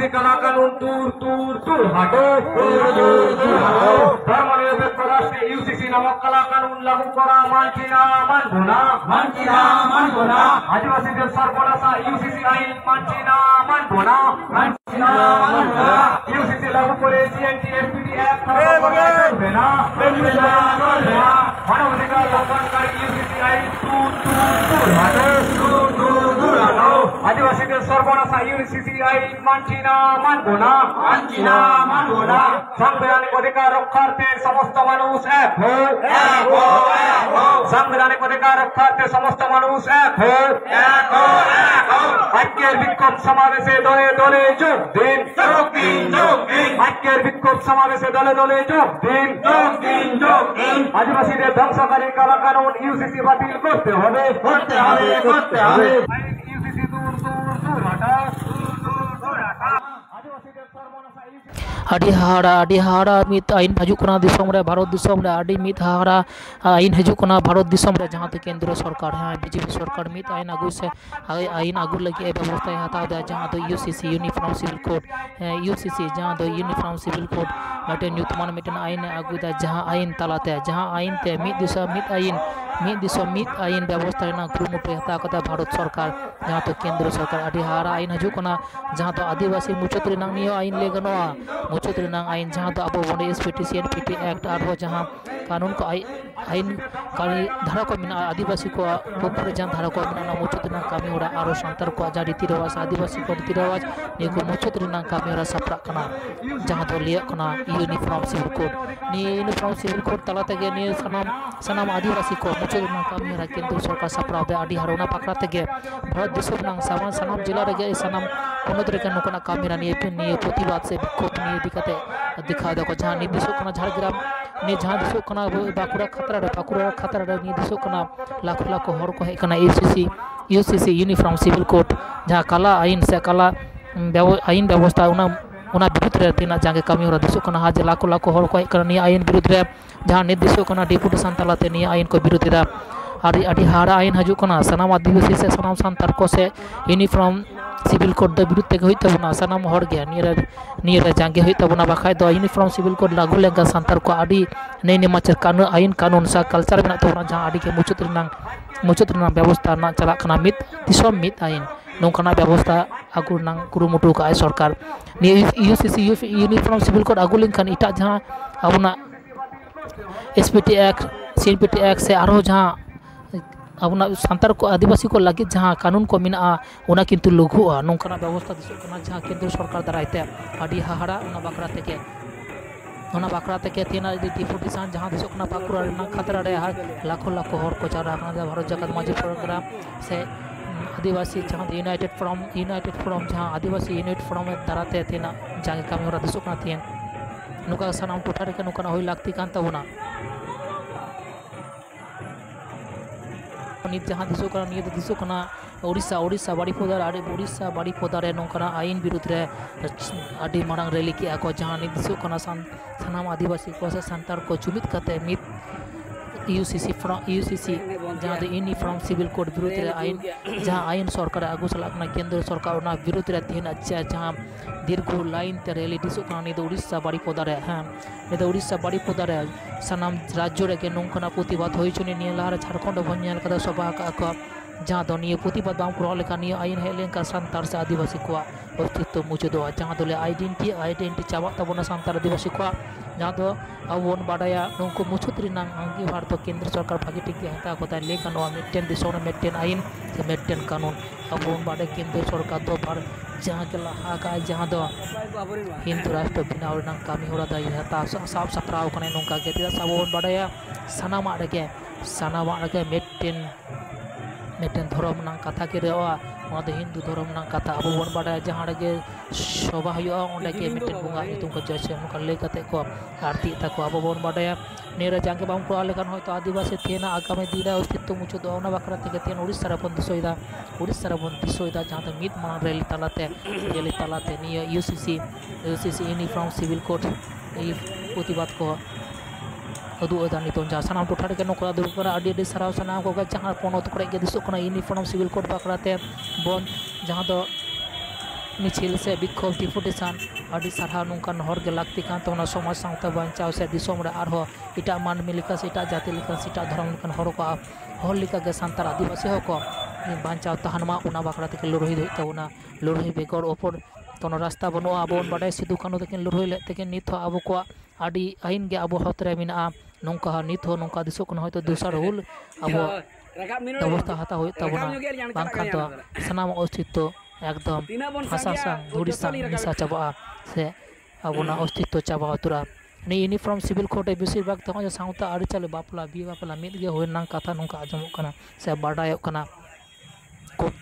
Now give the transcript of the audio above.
UCC kalakan tur hado ধর্মনিরপেক্ষ রাষ্ট্রে UCC নামক কালাকানুন লাগু করা মানছি না মানবো না আদিবাসীদের সর্বনাশা UCC আইন মানছি না মানবো না UCC লাগু করে CNT FPT অ্যাক্ট চলবে না মানবাধিকার লঙ্ঘনকারী UCC আইন tur hado আদিবাসীদের সর্বনাশা UCC আইন মানছি না মানবো না সাংবিধানিক অধিকার রক্ষার্থে সমস্ত মানুষ এক হোক সাংবিধানিক অধিকার রক্ষার্থে সমস্ত মানুষ এক হোক ঐক্যের বিক্ষোভ সমাবেশে দলে দলে যোগ দিন ঐক্যের বিক্ষোভ সমাবেশে দলে দলে যোগ দিন আদিবাসীদের ধ্বংসকারী কালাকানুন UCC বাতিল করতে হবে UCC দূর হাটা ᱟᱹᱰᱤ ᱦᱟᱦᱟᱲᱟ ᱢᱤᱫ ᱟᱹᱭᱤᱱ ᱦᱤᱡᱩᱜ ᱠᱟᱱᱟ ᱫᱤᱥᱚᱢ ᱨᱮ ᱵᱷᱟᱨᱚᱛ ᱫᱤᱥᱚᱢ ᱨᱮ ᱟᱹᱰᱤ ᱢᱤᱫ ᱦᱟᱦᱟᱲᱟ ᱟᱹᱭᱤᱱ ᱦᱤᱡᱩᱜ ᱠᱟᱱᱟ ᱵᱷᱟᱨᱚᱛ ᱫᱤᱥᱚᱢ ᱨᱮ ᱡᱟᱦᱟᱸ ᱫᱚ ᱠᱮᱱᱫᱨᱚ ᱥᱚᱨᱠᱟᱨ BJP ᱥᱚᱨᱠᱟর ᱢᱤᱫ ᱟᱹᱭᱤᱱ ᱟᱹᱜᱩ ᱥᱮ ᱟᱹᱭᱤᱱ ᱟᱹᱜᱩ ᱞᱟᱹᱜᱤᱫ ᱵᱮᱵᱚᱥᱛᱷᱟᱭ ᱦᱟᱛᱟᱣ ᱮᱫᱟ ᱡᱟᱦᱟᱸ ᱫᱚ UCC ᱤউনিফᱚᱨᱢ ᱥᱤভিল কোড UCC ᱡᱟᱦᱟᱸ ᱫᱚ ᱤউনিফᱚᱨᱢ ᱥᱤভিল ᱠᱳᱰ ᱢᱤᱫᱴᱮᱱ ᱧᱩᱛᱩᱢᱟᱱ ᱢᱤᱫᱴᱮᱱ ᱟᱹᱭᱤᱱ ᱟᱹᱜᱩᱭᱮᱫᱟ ᱡᱟᱦᱟᱸ ᱟᱹᱭᱤᱱ ᱛᱟᱞᱟᱛᱮ ᱡᱟᱦᱟᱸ ᱟᱹᱭᱤᱱ ᱛᱮ ᱢᱤᱫ ᱫᱤᱥᱚᱢ ᱢᱤᱫ ᱟᱹᱭᱤᱱ ᱵᱮᱵᱚᱥᱛᱷᱟ ᱨᱮᱱᱟᱜ ᱠᱩᱨᱩᱢᱩᱴᱩᱭ ᱦᱟᱛᱟᱣ ᱠᱟᱫᱟ ᱵᱷᱟᱨᱚᱛ ᱥᱚᱨᱠᱟর ᱡᱟᱦᱟᱸ ᱫᱚ ᱠᱮᱱᱫᱨᱚ ᱥᱚᱨᱠᱟর ᱟᱹᱰᱤ ᱦᱟᱦᱟᱲᱟ ᱟᱹᱭᱤᱱ ᱦᱤᱡᱩᱜ ᱠᱟᱱᱟ ᱡᱟᱦᱟᱸ ᱫᱚ ᱟᱹᱫᱤᱵᱟᱹᱥᱤ ᱢᱩᱪᱟᱹᱫ ᱨᱮᱱᱟᱜ ᱱᱤᱭᱟᱹ ᱟᱹᱭᱤᱱ ᱞᱟᱹᱭ ᱜᱟᱱᱚᱜᱼᱟ ᱢᱩᱪᱟᱹᱫ ᱨᱮᱱᱟᱜ ᱟᱹᱭᱤᱱ ᱡᱟᱦᱟᱸ ᱫᱚ ᱟᱵᱚ ᱵᱚᱱ SPT CNPT Act ᱟᱨᱦᱚᱸ ᱡᱟᱦᱟᱸ ᱠᱟᱹᱱᱩᱱ ᱠᱚ ᱟᱹᱭᱤᱱ ধারা ᱠᱚ ᱢᱮᱱᱟᱜᱼᱟ ᱟᱹᱫᱤᱵᱟᱹᱥᱤ ᱠᱚᱣᱟᱜ ᱯᱚᱠᱠᱷᱚ ᱨᱮ ᱡᱟᱦᱟᱸ ধারা ᱠᱚ ᱢᱮᱱᱟᱜᱼᱟ ᱚᱱᱟ ᱢᱩᱪᱟᱹᱫ ᱨᱮᱱᱟᱜ ᱠᱟᱹᱢᱤ ᱦᱚᱨᱟ ᱟᱨᱦᱚᱸ ᱥᱟᱱᱛᱟᱲ ᱠᱚᱣᱟᱜ ᱡᱟᱦᱟᱸ ᱨᱤᱛᱤ ᱨᱮᱣᱟᱡᱽ ᱟᱹᱫᱤᱵᱟᱹᱥᱤ ᱠᱚ ᱨᱤᱛᱤ ᱨᱮᱣᱟᱡᱽ ᱱᱤᱭᱟᱹ ᱠᱚ ᱢᱩᱪᱟᱹᱫ ᱨᱮᱱᱟᱜ ᱠᱟᱹᱢᱤ ᱦᱚᱨᱟ ᱥᱟᱯᱲᱟᱜ ᱠᱟᱱᱟ ᱡᱟᱦᱟᱸ ᱫᱚ ᱞᱟᱹᱭᱟᱜ ᱠᱟᱱᱟ ᱤউনিফᱚᱨᱢ ᱥᱤভিল কোড ᱱᱤᱭᱟᱹ ᱤউনিফᱚᱨᱢ ᱥᱤভিল কোড ᱛᱟᱞᱟ ᱛᱮᱜᱮ ᱱᱤᱭᱟᱹ ᱥᱟᱱᱟᱢ ᱟᱹᱫᱤᱵᱟᱹᱥᱤ ᱠᱚ ᱢᱩᱪᱟᱹᱫ ᱨᱮᱱᱟᱜ ᱠᱟᱹᱢᱤ ᱦᱚᱨᱟ ᱠᱮᱱᱫᱨᱚ ᱥᱚᱨᱠᱟর ᱥᱟᱯᱲᱟᱣ ᱮᱫᱟ ᱟᱹᱰᱤ ᱦᱟᱨᱚᱱᱟ ᱵᱟᱠᱷᱨᱟ ᱛᱮᱜᱮ ᱵᱷᱟᱨᱚᱛ ᱫᱤᱥᱚᱢ ᱨᱮᱱᱟᱜ ᱥᱟᱱᱟᱢ ᱡᱮᱞᱟ ᱨᱮᱜᱮ ᱥᱟᱱᱟᱢ ᱯᱚᱱᱚᱛ ᱨᱮᱜᱮ ᱱᱚᱝᱠᱟᱱᱟᱜ ᱠᱟᱹᱢᱤ ᱦᱚᱨᱟ ᱱᱤᱭᱟᱹ ᱯᱨᱚᱛᱤᱵᱟᱫ ᱥᱮ ᱵᱤক্ষᱳᱵ ᱱᱤᱭᱟᱹ ᱤᱫᱤ ᱠᱟᱛᱮ ᱫᱮᱠᱷᱟᱣ ᱫᱟᱠᱚ ᱡᱟᱦᱟᱸ ᱱᱤᱨᱫᱮᱥᱚᱜ ᱠᱟᱱᱟ ᱡᱷᱟᱲᱜᱨᱟᱢ ᱱᱤᱭᱟᱹ ᱡᱟᱦᱟᱸ ᱫᱤᱥᱚᱜ ᱠᱟᱱᱟ ᱵᱟᱸᱠᱩᱲᱟ ᱠᱷᱟᱛᱲᱟ ᱨᱮ ᱱᱤᱭᱟᱹ ᱫᱤᱥᱚᱜ ᱠᱟᱱᱟ ᱞᱟᱠᱷᱚ ᱦᱚᱲ ᱠᱚ ᱦᱮᱡ ᱠᱟᱱᱟ UCC ᱤউনিফᱚᱨᱢ ᱥᱤভিল কোড ᱡᱟᱦᱟᱸ ᱠᱟᱞᱟ ᱟᱹᱭᱤᱱ ᱥᱮ ᱠᱟᱞᱟ ᱟᱹᱭᱤᱱ ᱵᱮᱵᱚᱥᱛᱷᱟ ᱚᱱᱟ ᱵᱤᱨᱩᱫᱽ ᱨᱮ ᱛᱤᱱᱟᱹᱜ ᱡᱟᱸᱜᱮ ᱠᱟᱹᱢᱤ ᱦᱚᱨᱟ ᱫᱤᱥᱚᱜ ᱠᱟᱱᱟ ᱡᱮ ᱞᱟᱠᱷᱚ ᱦᱚᱲ ᱠᱚ ᱦᱮᱡ ᱠᱟᱱᱟ ᱱᱤᱭᱟᱹ ᱟᱹᱭᱤᱱ ᱵᱤᱨᱩᱫᱽ ᱨᱮ ᱡᱟᱦᱟᱸ ᱱᱤᱨᱫᱮᱥᱚᱜ ᱠᱟᱱᱟ ᱰᱮᱯᱩᱴᱮᱥᱚᱱ ᱛᱟᱞᱟᱛᱮ ᱱᱤᱭᱟᱹ ᱟᱹᱭᱤᱱ ko ᱵᱤᱨᱩᱫᱽ ᱮᱫᱟ ᱟᱹᱰᱤ ᱦᱟᱦᱟᱲᱟ ᱟᱹᱭᱤᱱ ᱦᱤᱡᱩᱜ ᱠᱟᱱᱟ ᱥᱟᱱᱟᱢ ᱟᱹᱫᱤᱵᱟᱹᱥᱤ ᱥᱮ ᱥᱟᱱᱟᱢ ᱥᱟᱱᱛᱟᱲ ᱠᱚ ᱥᱮ ᱤউনিফᱚᱨᱢ ᱥᱤভিল ᱠᱳᱰ ᱫᱚ ᱵᱤᱨᱩᱫᱽ ᱛᱮᱜᱮ ᱦᱩᱭᱩᱜ ᱛᱟᱵᱚᱱᱟ ᱥᱟᱱᱟᱢ ᱦᱚᱲ ᱜᱮ ᱱᱤᱭᱟᱹ ᱨᱮ ᱡᱟᱸᱜᱮ ᱦᱩᱭᱩᱜ ᱛᱟᱵᱚᱱᱟ ᱵᱟᱠᱷᱟᱡ ᱫᱚ ᱤউনিফᱚᱨᱢ ᱥᱤভিল ᱠᱳᱰ ᱞᱟᱜᱩ ᱞᱮᱱᱠᱷᱟᱱ ᱥᱟᱱᱛᱟᱲ ᱠᱚ ᱟᱹᱰᱤ ᱱᱮᱢᱟᱪᱟᱨ ᱟᱹᱭᱤᱱ ᱠᱟᱹᱱᱩᱱ ᱥᱮ ᱠᱟᱞᱪᱟᱨ ᱢᱮᱱᱟᱜ ᱛᱟᱵᱚᱱᱟ ᱡᱟᱦᱟᱸ ᱟᱹᱰᱤ ᱜᱮ ᱢᱩᱪᱟᱹᱫ ᱨᱮᱱᱟᱜ ᱵᱮᱵᱚᱥᱛᱷᱟ ᱨᱮᱱᱟᱜ ᱪᱟᱞᱟᱜ ᱠᱟᱱᱟ ᱢᱤᱫ ᱫᱤᱥᱚᱢ ᱢᱤᱫ ᱟᱹᱭᱤᱱ ᱱᱚᱝᱠᱟᱱᱟᱜ ᱵᱮᱵᱚᱥᱛᱷᱟ ᱟᱹᱜᱩ ᱨᱮᱱᱟᱜ ᱠᱩᱨᱩᱢᱩᱴᱩ ᱠᱟᱜᱼᱟᱭ ᱥᱚᱨᱠᱟর ᱱᱤᱭᱟᱹ UCC ᱤউনিফᱚᱨᱢ ᱥᱤভিল ᱠᱳᱰ ᱟᱹᱜᱩ ᱞᱮᱱᱠᱷᱟᱱ ᱮᱴᱟᱜ ᱡᱟᱦᱟᱸ ᱟᱵᱚᱱᱟᱜ SPT Act CNPT Act ᱥᱮ ᱟᱨᱦᱚᱸ ᱡᱟᱦᱟᱸ ᱟᱵᱚᱱᱟᱜ ᱥᱟᱱᱛᱟᱲ ᱠᱚ ᱟᱹᱫᱤᱵᱟᱹᱥᱤ ᱠᱚ ᱞᱟᱹᱜᱤᱫ ᱡᱟᱦᱟᱸ ᱠᱟᱹᱱᱩᱱ ᱠᱚ ᱢᱮᱱᱟᱜᱼᱟ ᱚᱱᱟ ᱠᱤᱱᱛᱩ ᱞᱟᱹᱜᱩᱜᱼᱟ ᱱᱚᱝᱠᱟᱱᱟᱜ ᱵᱮᱵᱚᱥᱛᱷᱟ ᱫᱤᱥᱚᱜ ᱠᱟᱱᱟ ᱡᱟᱦᱟᱸ ᱠᱮᱱᱫᱨᱚ ᱥᱚᱨᱠᱟর ᱫᱟᱨᱟᱭᱛᱮ ᱟᱹᱰᱤ ᱦᱟᱦᱟᱲᱟ ᱚᱱᱟ ᱵᱟᱠᱷᱨᱟ ᱛᱮᱜᱮ ᱛᱮᱱᱟᱜ ᱰᱮᱯᱩᱴᱮᱥᱚᱱ ᱡᱟᱦᱟᱸ ᱫᱤᱥᱚᱜ ᱠᱟᱱᱟ ᱵᱟᱸᱠᱩᱲᱟ ᱨᱮᱱᱟᱜ ᱠᱷᱟᱛᱲᱟ ᱨᱮ ᱞᱟᱠᱷᱚ ᱦᱚᱲ ᱠᱚ ᱡᱟᱣᱨᱟ ᱟᱠᱟᱱᱟ ᱵᱷᱟᱨᱚᱛ ᱡᱟᱠᱟᱛ ᱢᱟᱹᱡᱷᱤ ᱯᱨᱳᱜᱨᱟᱢ ᱥᱮ आदिवासी जहाँ यूनाइटेड फ्रॉम जहाँ आदिवासी यूनिट फ्रॉम दाराते तेना जहाँ कमी हरा दिसों कना तेन नुका सानाम टोठा रे नुका होई लागती कान तबोना नित जहाँ दिसों कना निये दिसों कना ओडिशा बाड़ी पोदारे नोंकना आईन विरुद्ध रे आदि मांग रैली की आको जहाँ नित दिसों कना सानाम आदिवासी को से संतार को जुमित करते मित UCC जहाँ यूनिफॉर्म सिविल कोड विरुद्ध रे आईन जहाँ आईन सरकार आगू चलना केंद्र सरकार विरुद्ध रे तेहन जहाँ दीर्घ लाइन ते रैली दिसों कना नि उड़ीसा बाड़ीपोदा रे उड़ीसा बाड़ीपोदा रे सानाम राज्य रे नोंकना प्रतिबाद होई चुनी निया लहारे झारखंड बन नेल कदा सभा का जहाँ दो निये प्रतिबाद बाम कराव लेखा निये आईन हेज लेनका सानतार से आदिवासी को अस्तित्व मुचादोआ जहाँ दो आइडेंटिटी चाबा तबोना सानतार आदिवासी को जहाँ दो अब बन बाडाया नुकु मुछुत रिनांग अंगीभार तो केंद्र सरकार भागी ठीक हता कोता लेखन मिट्टेन दिसों मिट्टेन आईन से मिट्टेन कानून अब बन बाडे केंद्र सरकार तो भार जहाँ के लहा का जहाँ दो हिंदू राष्ट्र बनाव रिनांग कामी होरा दा हता साफ सपराव कने नोंका के तिदा सब बन बाडाया सानामा रगे मिट्टेन धर्म नांग कथा के रेवा हिंदू धर्म नांग कथा अब बन बाडा जहाँ रे सभा हुआ ओंडे के मिट्टेन बुंगा नितुम को जैसे उनका ले कते को आरती तक अब बन बाडा नेरे जांगे बाम को लेखन होय तो आदिवासी तेना आगामी दिन अस्तित्व मुचुद ओना बकरा ते तेन उड़ीसा रे बन दिसोइदा जहाँ तो मित मांग रैली तालाते निया UCC यूनिफॉर्म सिविल कोड प्रतिबाद को उदुदा नितों जहाँ सानाम टोठा रे नोकरा दुरुब करा आडी साराव सानाम को जहाँ पनत करे दिसों कना यूनिफॉर्म सिविल कोड बकराते बन जहाँ दो मिचिल से विक्षोभ डिपुटेशन आदि सारहा नोंकान हर गे लाक्ति कान तबना समाज सावता बांचाव से दिसोम रे आरहो इटा मानमी लेखा से इटा जाति लेखा से इटा धर्म लेखा हर को हर लेखा गे सांतार आदिवासी हको बांचाव तहनमा उना बाकड़ा तक लड़ाई होई तबना लड़ाई बेगर ओपर कोनो रास्ता बनो आबो बाडे सिदु कानो तकिन लड़ाई ले तकिन नित हो आबो को आदि आइन गे आबो हत रे मिना नोंका नित हो नोंका दिसो कनो होयतो दूसर हुल आबो व्यवस्था हाता होई तबना बांखान तो सनाम अस्तित्व एकदम हसासा धुड़िसा निशा चाबा से आबोना अस्तित्व चाबा उतरा नि यूनिफॉर्म सिविल कोड बेसिर भाग तक सावता आड़ी चले बापला बी बापला मिद गे होय नां कथा नोंका आजमो कना से बाडायो कना कोप